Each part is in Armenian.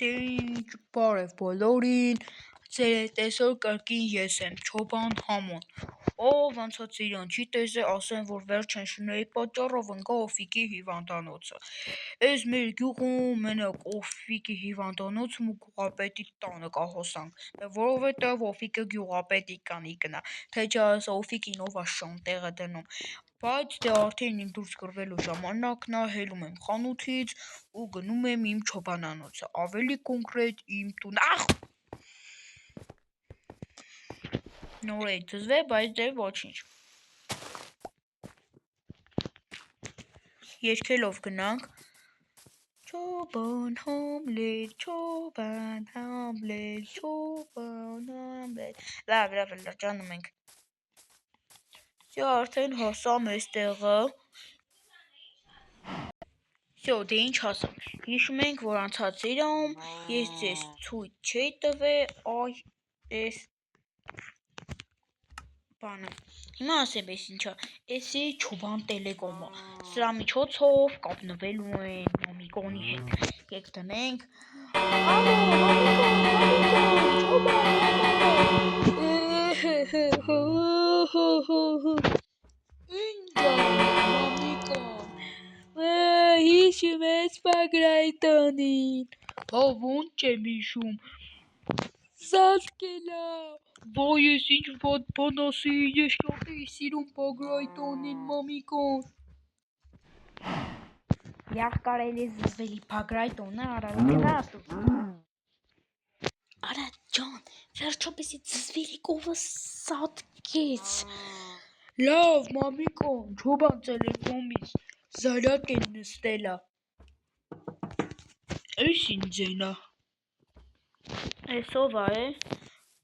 Ինչ բարև բոլորին, ձեր տեսօր կրկին ես եմ, Չոբան Համոն, ով անցած իրան չի տեսել, ասեմ, որ վերջին շնորհի պատճառով ընկա Օֆիկի հիվանդանոցը, էս մեր գյուղում մենակ Օֆիկի հիվանդանոցն ու գյուղապետի տանը կա հոսանք, որովհետև Օֆիկը գյուղապետի կանի գնա, թե չաս Օֆիկին ով ա շան տեղը դնում, բայց դե արդեն իմ դուրս գրվելու ժամանակն ա, հելում եմ խանութից ու գնում եմ իմ չոբանանոցը, ավելի կոնկրետ իմ տուն, նոր էի ձզվել, բայց դե ոչինչ, երգելով գնանք, Չոբան Համլետ, Չոբան Համլետ, Չոբան Համլետ, լավ լրջանում ենք, դե արդեն հասամ էստեղը, դե ինչ ասեմ, հիշում ենք, որ անցած իրում ես ձեզ ցույց չէի տվել այս բանը, հիմա ասեմ էս ինչա, էս է Չոբան տելեկոմը, սրա միջոցով կապնվելու են Մամիկոնի հետ, եկեք դնենք, ալո Մամիկոն, ինչ ա Մամիկոն, հիշում ես Պագրայտոնին, ոնց չեմ հիշում, Սասկելա, վայ ես ինչ վատ բան ասեի, ես շատ էի սիրում Պագրայտոնին Մամիկոն, կարելի է զզվելի Պագրայտոնը, գնաս դու, Արա ջան, վերջապես է զզվելի կովը սատկեց, լավ Մամիկոն, Չոբան տելեկոմից Զարյակ են նստելա, էս ինձ էնա, էս ով ա է,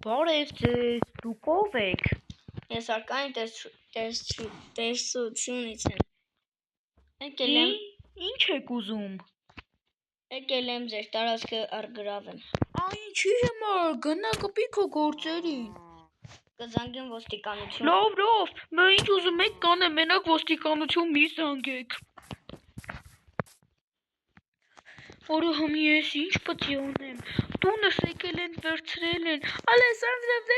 բարև ձեզ, դուք ով եք, ես արկային տեսությունից եմ, եկել եմ, ինչ եք ուզում, եկել եմ ձեր տարածքը առգրավեմ, ինչի համար, գնա կպի քո գործերին, կզանգեմ ոստիկանություն, լավ, մա ինչ ուզում եք կանեմ, մենակ ոստիկանություն մի զանգեք, Արա համի ես ինչ պտի անեմ, տունս եկել են վերցրել են, Ալեսանդրով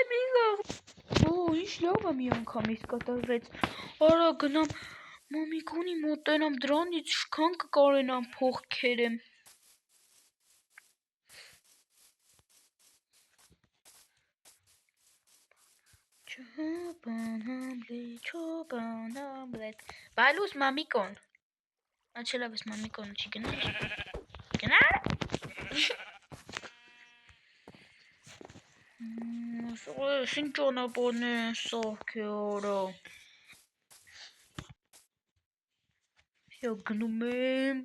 ինչ լավ է մի անգամից կատարվեց, արա գնամ Մամիկոնի մոտենամ դրանից շքան կկարենամ փող քերեմ, Չոբան Համլետ, բալուս Մամիկոն, աչելավ ես Մամիկոնը չի գնար, ինչ ճանապարհն է սարքե արա, գնում եմ,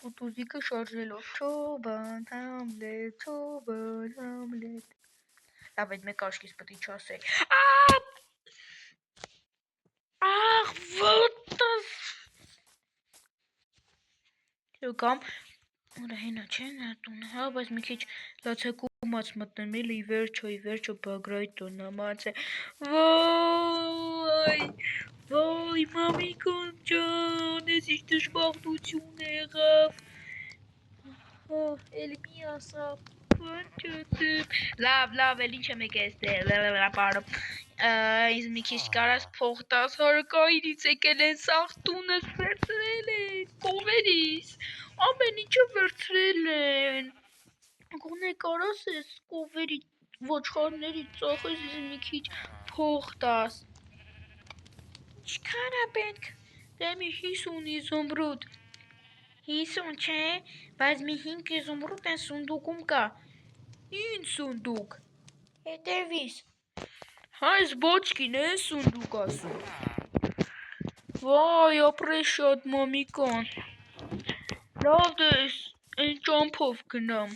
տուտուզիկը շարժելով, Չոբան Համլետ, լավ այդ մեկ աշկիս պտի չասել, կամ, արա հենա չէ նա տունը, բայց մի քիչ լացակումած մտնեմ էլի, վերջո Պագրայտոնն ա մացել, վայ Մամիկոն ջան, ես ինչ դժբախտություն եղավ, էլի մի ասա, լավ, էլ ինչ եմ եկել էստեղ, ինձ մի քիչ կարաս փող տաս, հարկայինից եկել են սաղ տունս վերցրել են, կովերիս, ամեն ինչը վերցրել են, գոնե կարաս ես կովերի ոչխարների ծախես ինձ մի քիչ փող տաս, ինչքան ա պետք, դե մի 50 իզումրուդ, 50 չէ, բայց մի 5 իզումրուդ են սունդուկում կա, ինչ սունդուկ, հետևիս, այս բոչկին է սունդուկ ասում, վայ ապրես շատ Մամիկոն, լավ դե են ճամփով գնամ,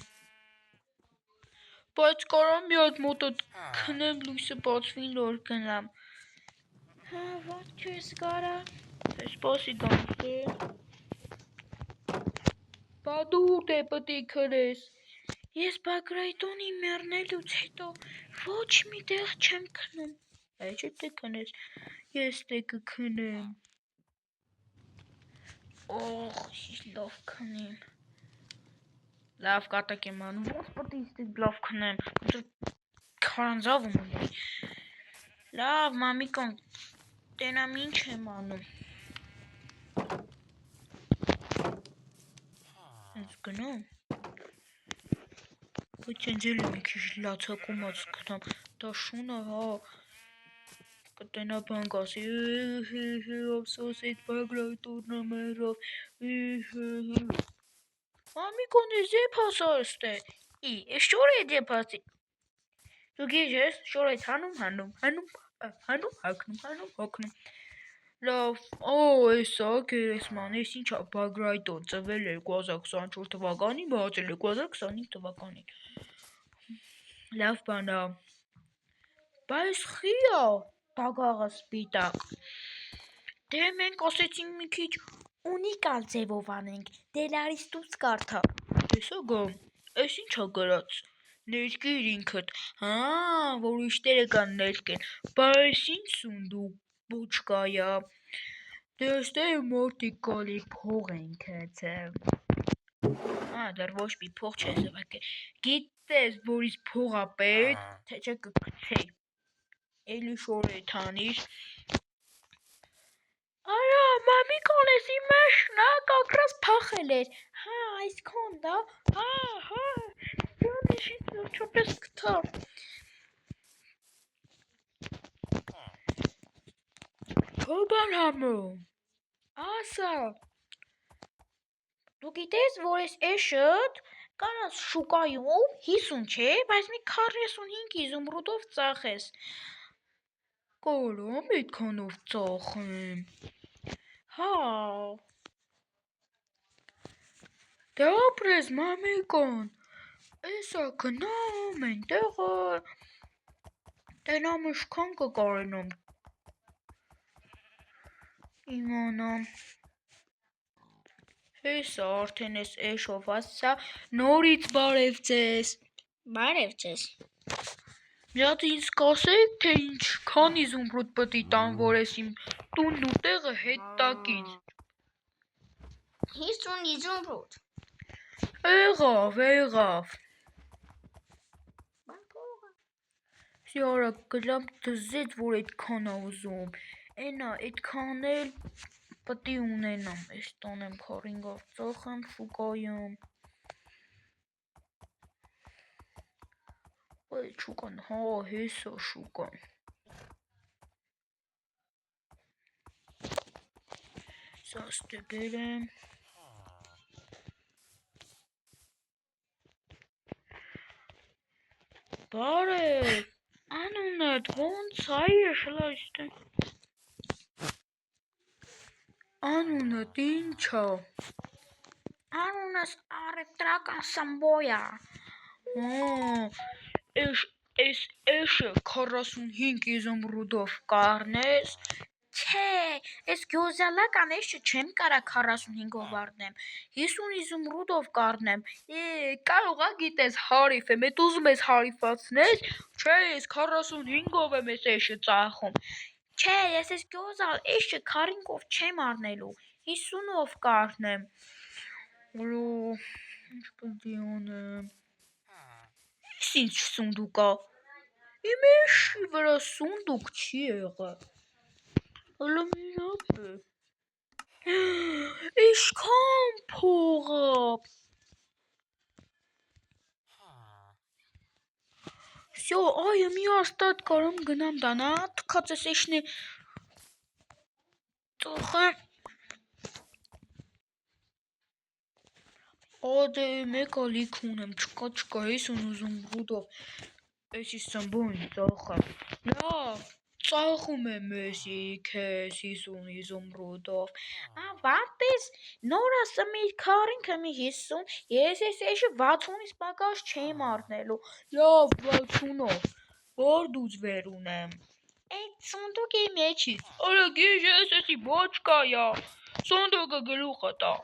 բայց կարամ մի հատ մոտդ քնեմ լույսը բացվին նոր գնամ, ոնց չես կարա, սպասի գանք բա դու ուր է պտի քրես, ես Պագրայտոնի մեռնելուց հետո ոչ մի տեղ չեմ քնում, չէ թե քնես, ես թե կքնեմ, ինչ լավ քնեմ, Լավ կատակ եմ անում, ոնց պետք է ստիպ լավ քնեմ, քարանձավում եմ։ Լավ, մամիկան, տենամ ինչ եմ անում։ Հենց գնամ։ Բայց հենց էլ մի քիչ լացակումած գնամ, դա շունը, հա, կտենա բան կասի, ափսոս այդ բագրայտորն ամերով, Մամիկան է զեպ հասարստե, շոր է զեպ հասի, դու գիժես, շոր է հանում, հոգնում, լավ, էսա գերեսման, ես ինչա բագրայտոն ծվել 2024 թվականին, մահացել 2025 թվականին, լավ բանա, բայց խիա դագաղը սպիտակ, դե մենք ասեցինք մի քիչ ունիկալ ձևով անենք, դե լարիս դուս կարդա, տեսա գամ, ես ինչա գրած, ներկիր ինքդ, որ իշտերը կան ներկեն, բայց ինչ սունդուկ ոչ կայա, դե ստեղ մորտիկ կալի փող են քցել, դեռ ոչ մի փող չես զվակել, գիտես, որից փողա պետ, թե չէ կգցեի, էլի շոր է թանիր, Արա, մամիկան ես իմ մեշն, կակրած փախել էր, այսքան դա, ջան իշից վերջապես գտա, Չոբան համում, ասա, դու գիտես, որ ես էշըտ կանաս շուկայում 50 չէ, բայց մի 45 իզումրուդով ծախես, կարամ այդքանով ծախեմ, դե ապրես մամիկան, էսա գնամ ենտեղը, տենամ իշքան կկարենամ, իմանամ, հեսա արդեն ես էշով ասա, նորից բարև ձեզ, Բարև ձեզ։ մի հատ ինձ կասեք, թե ինչքան իզումրուդ պետք է տամ, որ ես իմ տունն ու տեղը հետ տակ ինձ, 50 իզումրուդ։ Եղավ, Սիարա գլամ դզեց, որ այդքան ա ուզում, էնա այդքան էլ պետք է ունենամ, ես տանեմ 45-ով ծախեմ շուկայում, բայց շուկան, հեսա շուկան, սա ստե բերեմ, բարև, անունդ ոնց այր շլաշտը, անունդ ինչա, անունս առևտրական Սամբոյա, էս էշը 45 իզումրուդով կառնես, չէ, ես գյոզալական էշը չեմ կարա 45-ով առնեմ, 50 իզումրուդով կառնեմ, կարող ա գիտես հարիվ եմ, էդ ուզում ես հարիվացնես, չէ, ես 45-ով եմ ես էշը ծախում, չէ, ես ես գյոզալ էշը 45-ով չեմ առնելու, 50-ով կառնեմ, ինչ պետք է անեմ, ես ինչ սունդուկ ա, իմ էշի վրա սունդուկ չի եղել, հլը միրապ է, իշքան փող ա, Всё, այը մի աստատ կարամ գնամ դանա, թքած ես էշն է ծախեմ, դե մեկ ալիք ունեմ, չկա, ես ուզում ռուդով, էսի սմբոյն ծախեմ, լավ, ծախում եմ էսի քեզ 50 իզումրուդով, վատես, նորա սմիր 45, ես ես էշը 60-ից պակաս չեմ առնելու, լավ 60-ով, որ դուց վեր ունեմ, այդ սունդուկի մեջից, արա գիժես էսի բոչկայա, սունդուկը գլուխը տա,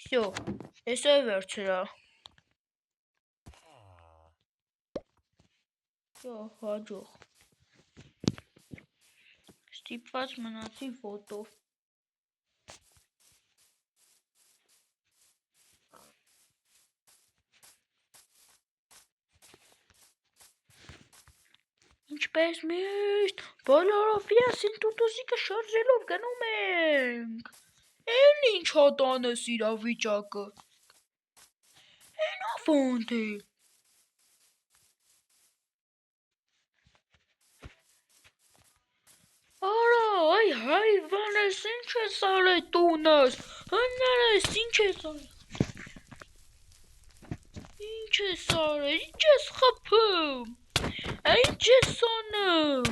Всё, հեսա վերջրա, հաջող, ստիպված մնացի ոտով, ինչպես միշտ, բոլորով միասին տուտուսիկը շարժելով գնում ենք։ Էն ինչ հատանես իրավիճակը։ Էն ավանդ է։ Արա, այ հայվանես, ինչ ես արել տունս, հնարես, ինչ ես արել։ Ինչ ես արել, ինչ ես խփում, ինչ ես անում,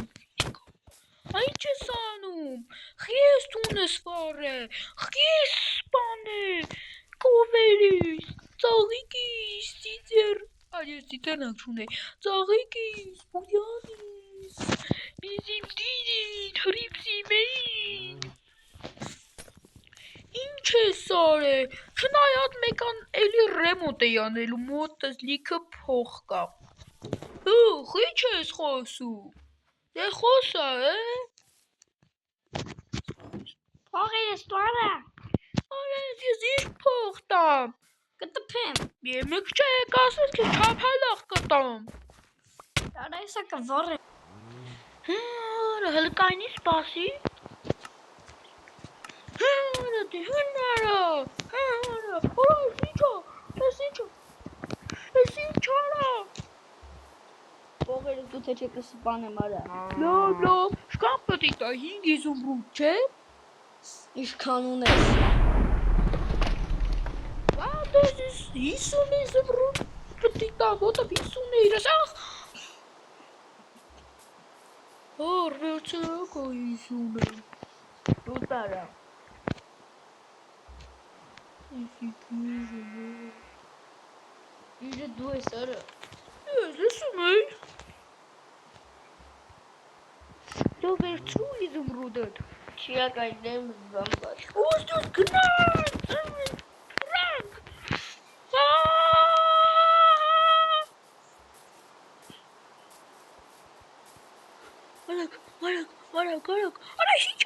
ինչ ես անում, խի ես տունս վարե, խի ես սպանե, կովերիս, ծաղիկիս, ծիծեր, ես ծիծերնակ չունեի, ծաղիկիս, բույանիս, իզիմ դիրին, հրիպսիմեին, ինչ ես արել, չնայած մեկան էլի ռեմոտ էի անելու, մոտս լիքը փող կա, խի չես խոսում, դե խոսա, Փողերս տորա։ Արես, ես ինչ փող տամ, Կտփեմ։ Եմեք չէ, կասես քեզ չափալախ կտամ, Արա էսա կվառեմ։ հլկայնի սպասի, դե հնարա, ես ինչ արա, Փողերս դու թե չէ կսպանեմ արա։ լավ, շքան պետի տա 5 իզումրուդ, չէ, Ինչքան ունես։ դες 50 իզումրուդ պետի տա, ոտով 50 է իրս, վերցրակ ա 50 է, Դու տարա։ Իժը դու ես արա։ Ես լսում էի, դու վերցրու իզումրուդդ, Չիակայնեմ զամբար։ ոստուս գնաց, պրանք, արագ, արա հիչ